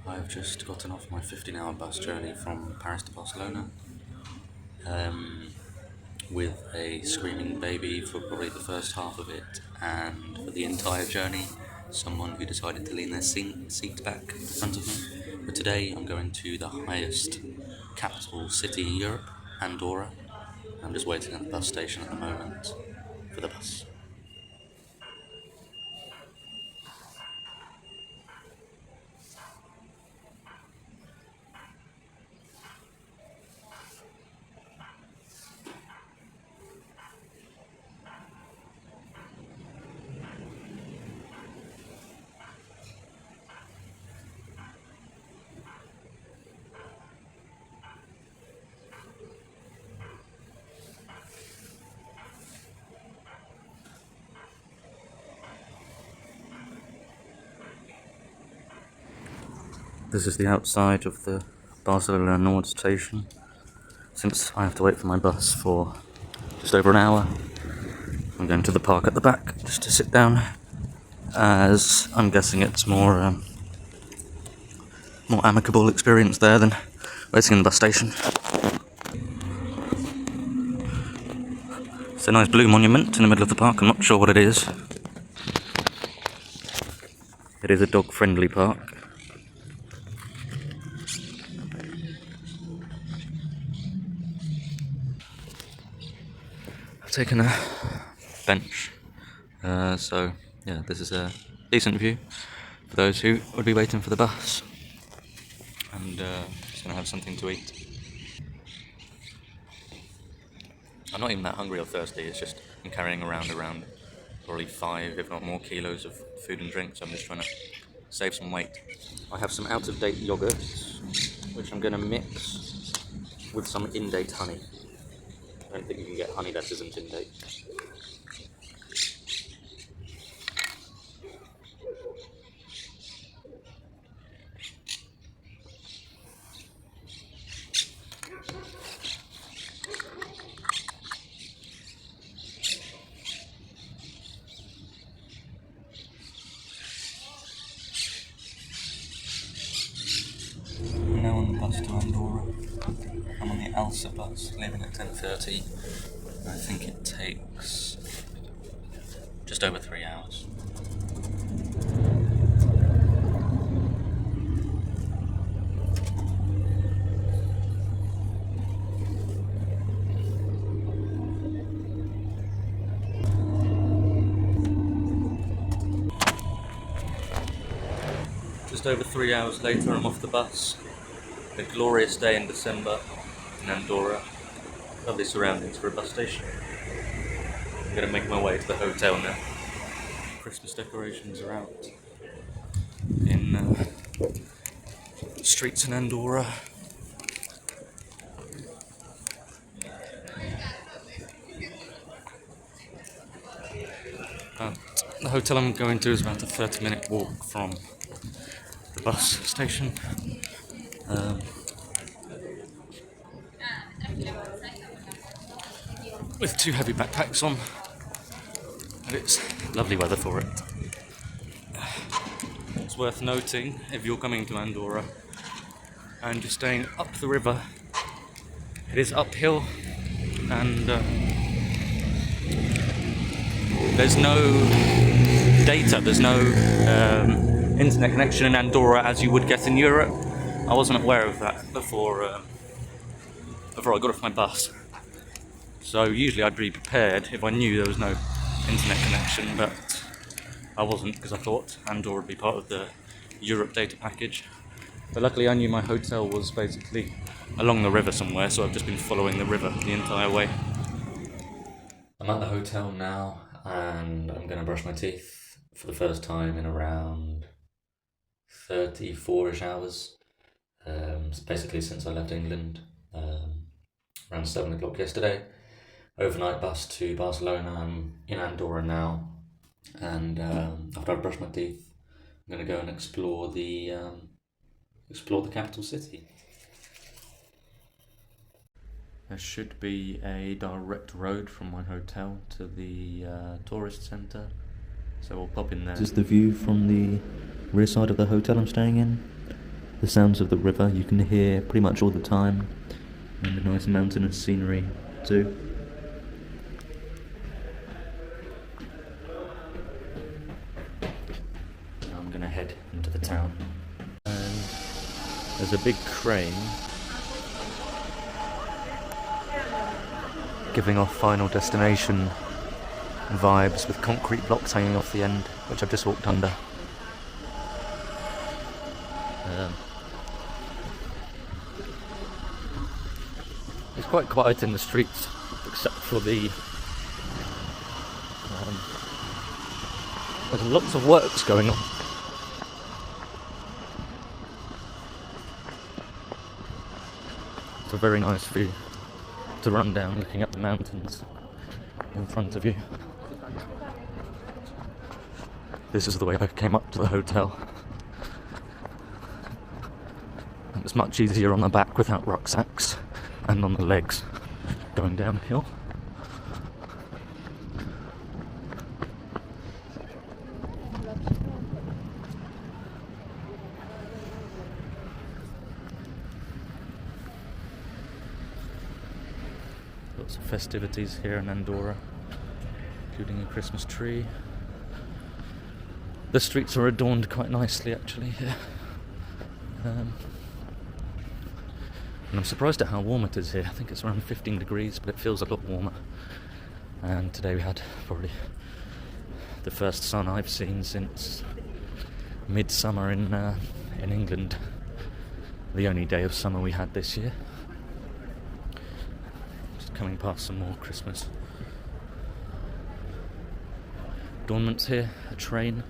I've just gotten off my 15-hour bus journey from Paris to Barcelona, with a screaming baby for probably the first half of it, and for the entire journey, someone who decided to lean their seat back in front of me. But today I'm going to the highest capital city in Europe, Andorra. I'm just waiting at the bus station at the moment for the bus. This is the outside of the Barcelona Nord station. Since I have to wait for my bus for just over an hour, I'm going to the park at the back just to sit down, as I'm guessing it's more amicable experience there than waiting in the bus station. It's a nice blue monument in the middle of the park. I'm not sure what it is. It is a dog-friendly park. I've taken a bench, so yeah, this is a decent view for those who would be waiting for the bus, and just going to have something to eat. I'm not even that hungry or thirsty, it's just I'm carrying around probably 5, if not more, kilos of food and drink, so I'm just trying to save some weight. I have some out-of-date yogurts, which I'm going to mix with some in-date honey. I don't think you can get honey that isn't in-date. I'm now on the bus to Andorra. I'm on the Elsa bus, leaving at 10:30. I think it takes just over 3 hours. Just over 3 hours later, I'm off the bus. A glorious day in December in Andorra. Lovely surroundings for a bus station. I'm going to make my way to the hotel now. Christmas decorations are out in the streets in Andorra. The hotel I'm going to is about a 30-minute walk from the bus station. With 2 heavy backpacks on, and it's lovely weather for it. It's worth noting, if you're coming to Andorra and you're staying up the river, it is uphill, and there's no data, there's no internet connection in Andorra as you would get in Europe. I wasn't aware of that before I got off my bus. So usually I'd be prepared if I knew there was no internet connection, but I wasn't, because I thought Andorra would be part of the Europe data package. But luckily I knew my hotel was basically along the river somewhere, so I've just been following the river the entire way. I'm at the hotel now, and I'm going to brush my teeth for the first time in around 34-ish hours. Basically since I left England, around 7 o'clock yesterday. Overnight bus to Barcelona. I'm in Andorra now, and after I brush my teeth, I'm going to go and explore the capital city. There should be a direct road from my hotel to the tourist centre, so we'll pop in there. This is the view from the rear side of the hotel I'm staying in. the sounds of the river you can hear pretty much all the time, and the nice mountainous scenery too. Now I'm going to head into the town, and there's a big crane giving off Final Destination vibes with concrete blocks hanging off the end, which I've just walked under. It's quite quiet in the streets, except for the... there's lots of works going on. It's a very nice view to run down, looking at the mountains in front of you. This is the way I came up to the hotel. It was much easier on the back without rucksacks, and on the legs going downhill. Lots of festivities here in Andorra, including a Christmas tree. The streets are adorned quite nicely actually here. And I'm surprised at how warm it is here. I think it's around 15 degrees, but it feels a lot warmer. And today we had probably the first sun I've seen since midsummer in England. The only day of summer we had this year. Just coming past some more Christmas adornments here. A train.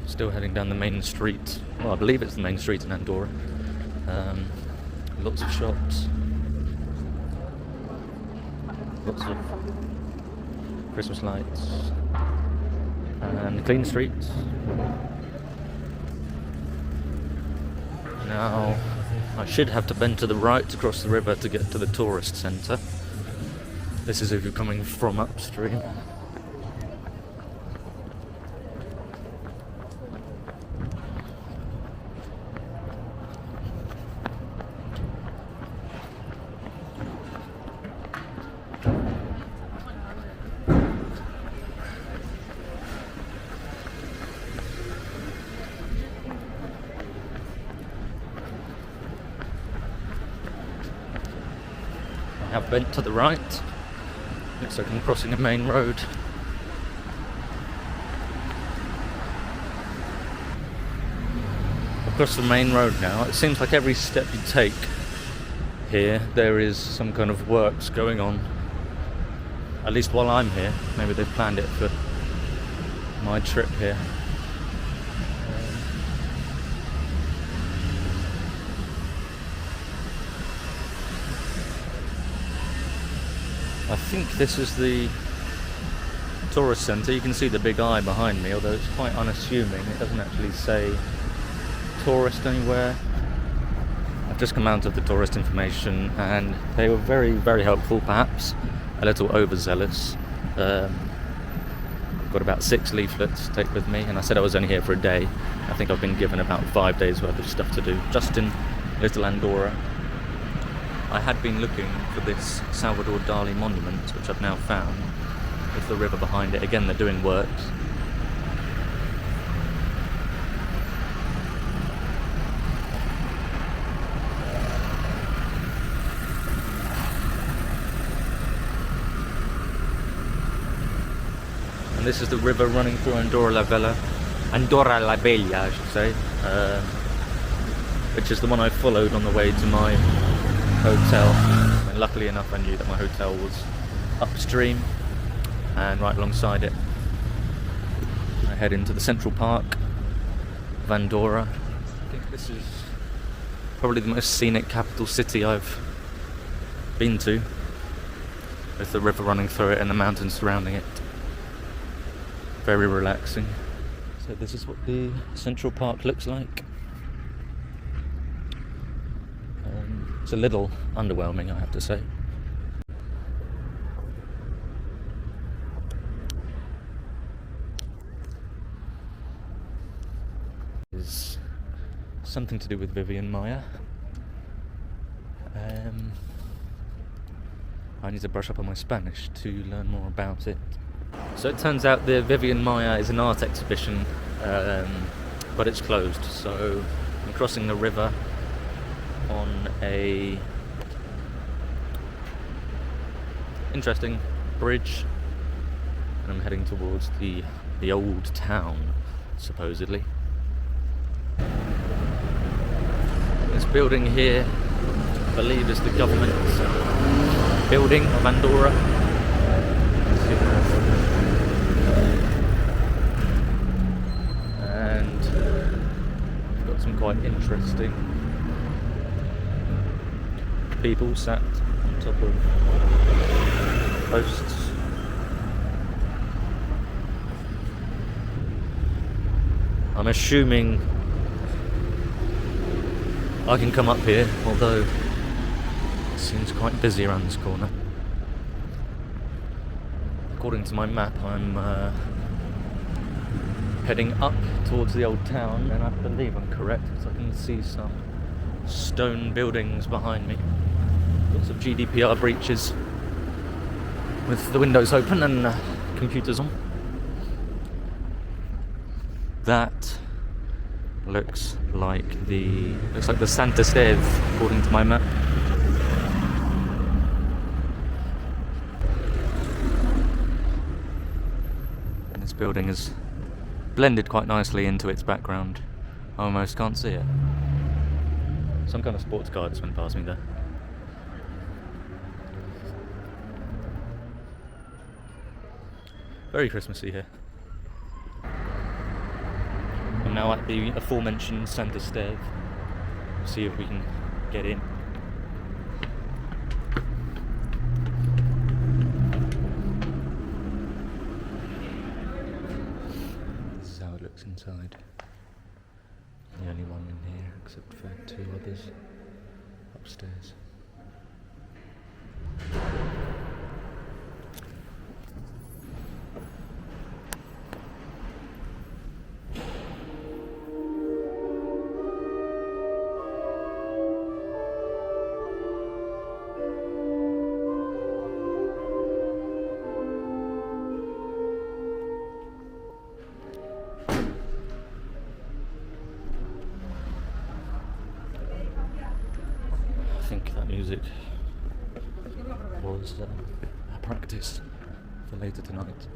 Still heading down the main street. Well, I believe it's the main street in Andorra. Lots of shops. Lots of Christmas lights. And clean streets. Now, I should have to bend to the right to cross the river to get to the tourist centre. This is if you're coming from upstream. I've bent to the right. Looks like I'm crossing a main road. Across the main road now. It seems like every step you take here, there is some kind of works going on. At least while I'm here. Maybe they've planned it for my trip here. I think this is the tourist centre. You can see the big eye behind me, although it's quite unassuming. It doesn't actually say tourist anywhere. I've just come out of the tourist information and they were very, very helpful, perhaps a little overzealous. Got about 6 leaflets to take with me, and I said I was only here for a day. I think I've been given about 5 days worth of stuff to do, just in little Andorra. I had been looking for this Salvador Dali monument, which I've now found, with the river behind it. Again, they're doing works. And this is the river running through Andorra la Vella. Andorra la Vella, I should say, which is the one I followed on the way to my hotel. And luckily enough, I knew that my hotel was upstream, and right alongside it I head into the central park of Andorra. I think this is probably the most scenic capital city I've been to, with the river running through it and the mountains surrounding it. Very relaxing. So this is what the central park looks like. It's a little underwhelming, I have to say. Is something to do with Vivian Maya. I need to brush up on my Spanish to learn more about it. So it turns out the Vivian Maya is an art exhibition, but it's closed. So I'm crossing the river on a interesting bridge, and I'm heading towards the old town, supposedly. This building here, I believe, is the government building of Andorra. And we've got some quite interesting people sat on top of posts. I'm assuming I can come up here, although it seems quite busy around this corner. According to my map, I'm heading up towards the old town, and I believe I'm correct because I can see some stone buildings behind me. Lots of GDPR breaches with the windows open and computers on. That looks like the Santa Steve, according to my map. And this building is blended quite nicely into its background. I almost can't see it. Some kind of sports car just went past me there. Very Christmassy here. I'm now at the aforementioned Santa Steve. See if we can get in. This is how it looks inside. The only one in here, except for two others upstairs. I think that music was a practice for later tonight.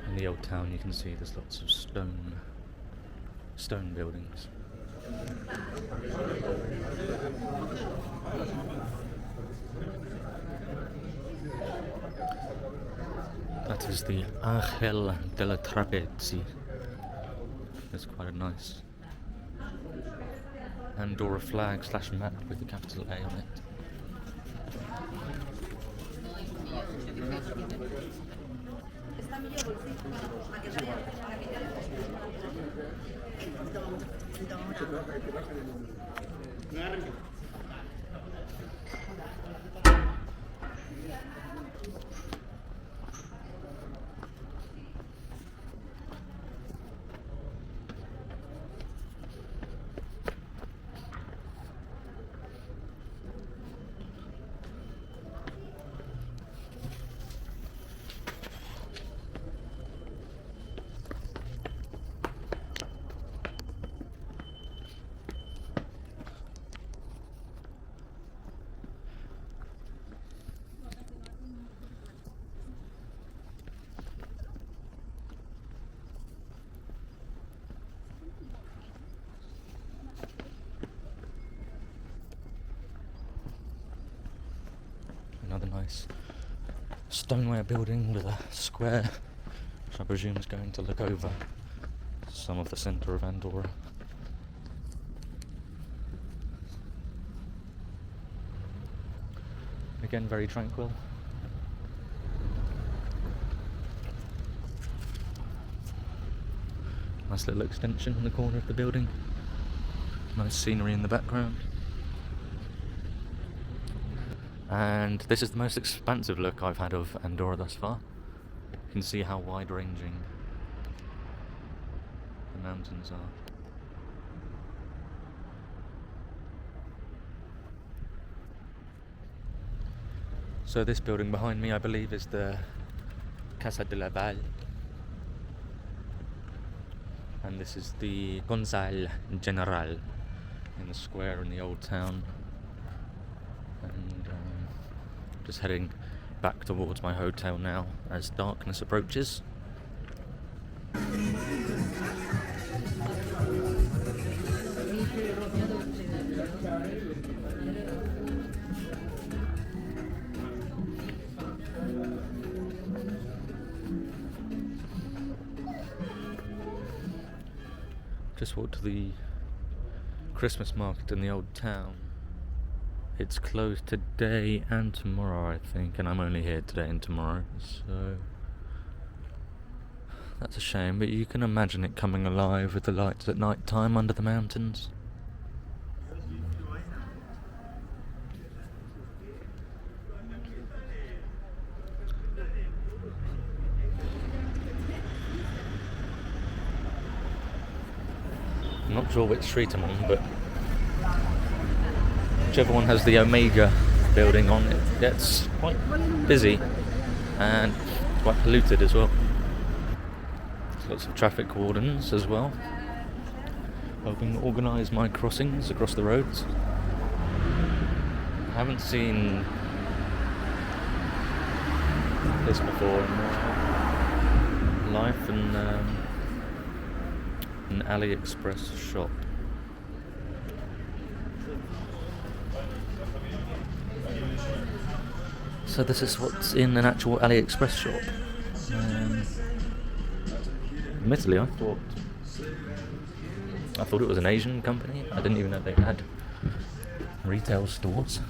In the old town you can see there's lots of stone buildings. That is the Ángel de la Trapezi. It's quite a nice Andorra flag / map with the capital A on it. nice stoneware building with a square, which I presume is going to look over some of the centre of Andorra. Again, very tranquil. Nice little extension in the corner of the building. Nice scenery in the background. And this is the most expansive look I've had of Andorra thus far. You can see how wide-ranging the mountains are. So this building behind me, I believe, is the Casa de la Vella. And this is the Consell General in the square in the old town. And just heading back towards my hotel now as darkness approaches. Just walked to the Christmas market in the old town. It's closed today and tomorrow, I think, and I'm only here today and tomorrow, so that's a shame, but you can imagine it coming alive with the lights at night time under the mountains. I'm not sure which street I'm on, but whichever one has the Omega building on it gets quite busy and quite polluted as well. There's lots of traffic wardens as well, helping organise my crossings across the roads. I haven't seen this before in my life, and an AliExpress shop. So this is what's in an actual AliExpress shop. Admittedly, I thought it was an Asian company. I didn't even know they had retail stores.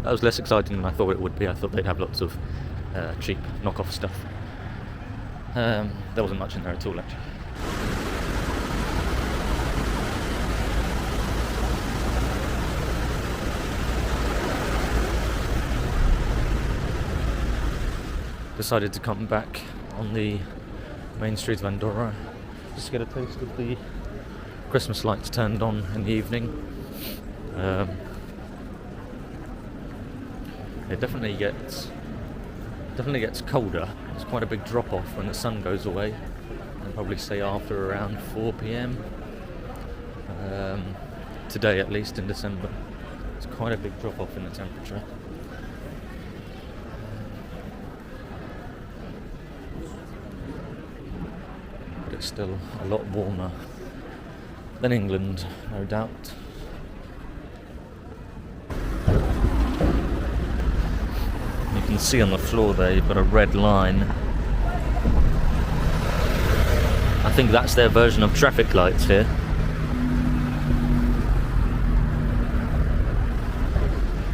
That was less exciting than I thought it would be. I thought they'd have lots of cheap knockoff stuff. There wasn't much in there at all, actually. Decided to come back on the main street of Andorra just to get a taste of the Christmas lights turned on in the evening. It definitely gets colder. It's quite a big drop off when the sun goes away. I'd probably say after around 4 p.m. Today, at least in December, it's quite a big drop off in the temperature. But it's still a lot warmer than England, no doubt. You can see on the floor there you've got a red line. I think that's their version of traffic lights here.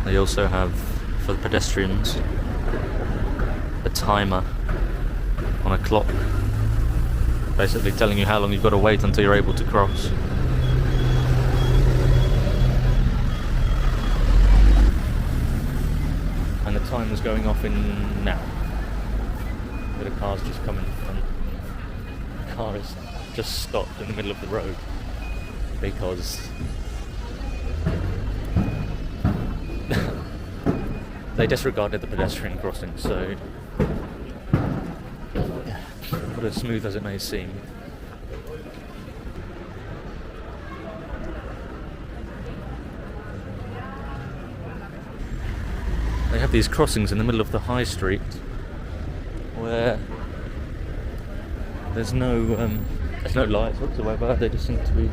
They also have, for the pedestrians, a timer on a clock, basically telling you how long you've got to wait until you're able to cross. And the timer's going off in now. But a car's just come in front. The car is just stopped in the middle of the road because they disregarded the pedestrian crossing, so but as smooth as it may seem, they have these crossings in the middle of the high street where there's no lights whatsoever. They just seem to be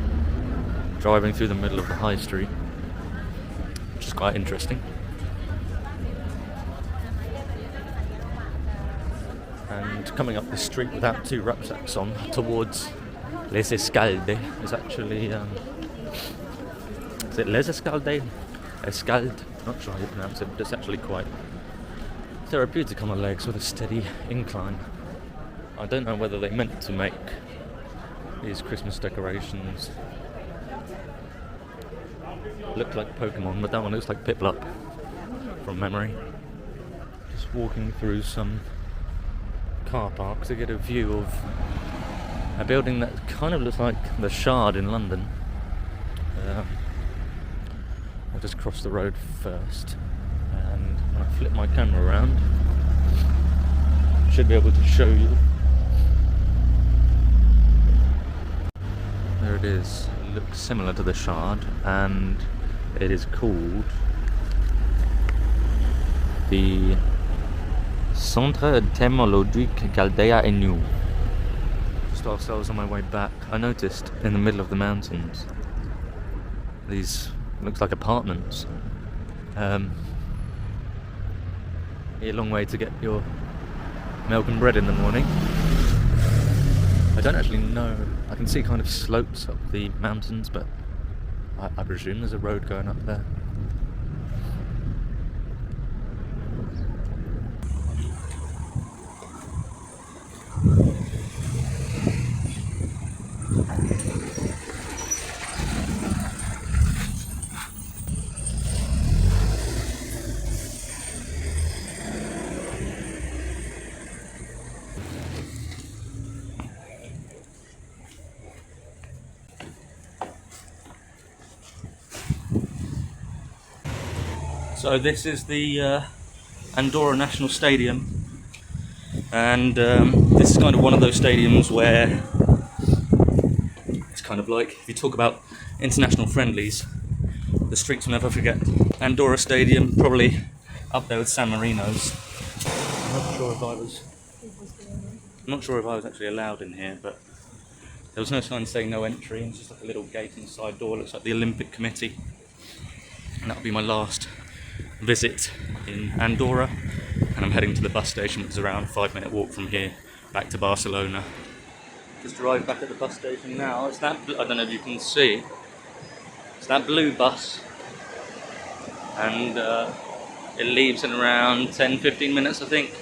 driving through the middle of the high street, which is quite interesting. And coming up this street without two rucksacks on towards Les Escaldes is actually is it Les Escaldes? Escalde? Not sure how you pronounce it, but it's actually quite therapeutic on the legs with a steady incline. I don't know whether they meant to make these Christmas decorations look like Pokemon, but that one looks like Piplup from memory. Just walking through some car parks to get a view of a building that kind of looks like the Shard in London. I'll just cross the road first, and when I flip my camera around, I should be able to show you. There it is. It looks similar to the Shard, and it is called the Centre Thermologique Galdea Enu. Just ourselves on my way back, I noticed in the middle of the mountains these looks like apartments. A long way to get your milk and bread in the morning. I don't actually know. I can see kind of slopes up the mountains, but I presume there's a road going up there. So this is the Andorra National Stadium, and this is kind of one of those stadiums where it's kind of like, if you talk about international friendlies, the streets will never forget. Andorra Stadium, probably up there with San Marino's. I'm not sure if I was actually allowed in here, but there was no sign saying no entry, and it's just like a little gate in the side door. Looks like the Olympic Committee, and that'll be my last visit in Andorra, and I'm heading to the bus station, which is around a 5-minute walk from here back to Barcelona. Just arrived back at the bus station now. It's that, I don't know if you can see, it's that blue bus, and it leaves in around 10-15 minutes I think,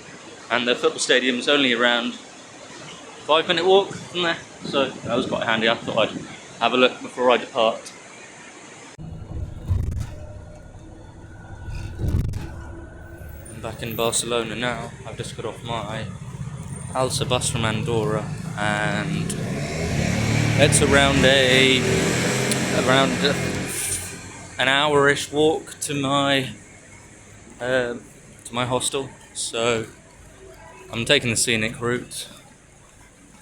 and the football stadium's only around 5-minute walk from there, so that was quite handy. I thought I'd have a look before I depart. Back in Barcelona now. I've just got off my Alsa bus from Andorra, and it's around an hour-ish walk to my hostel. So I'm taking the scenic route,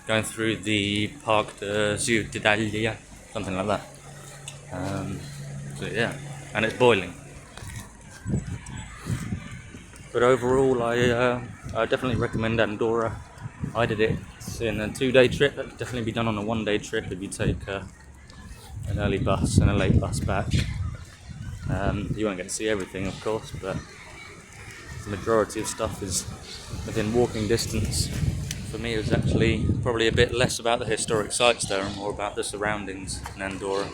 going through the Parc de Ciutadella, something like that. So yeah, and it's boiling. But overall, I definitely recommend Andorra. I did it in a 2-day trip. That could definitely be done on a 1-day trip if you take an early bus and a late bus back. You won't get to see everything, of course, but the majority of stuff is within walking distance. For me, it was actually probably a bit less about the historic sites there and more about the surroundings in Andorra.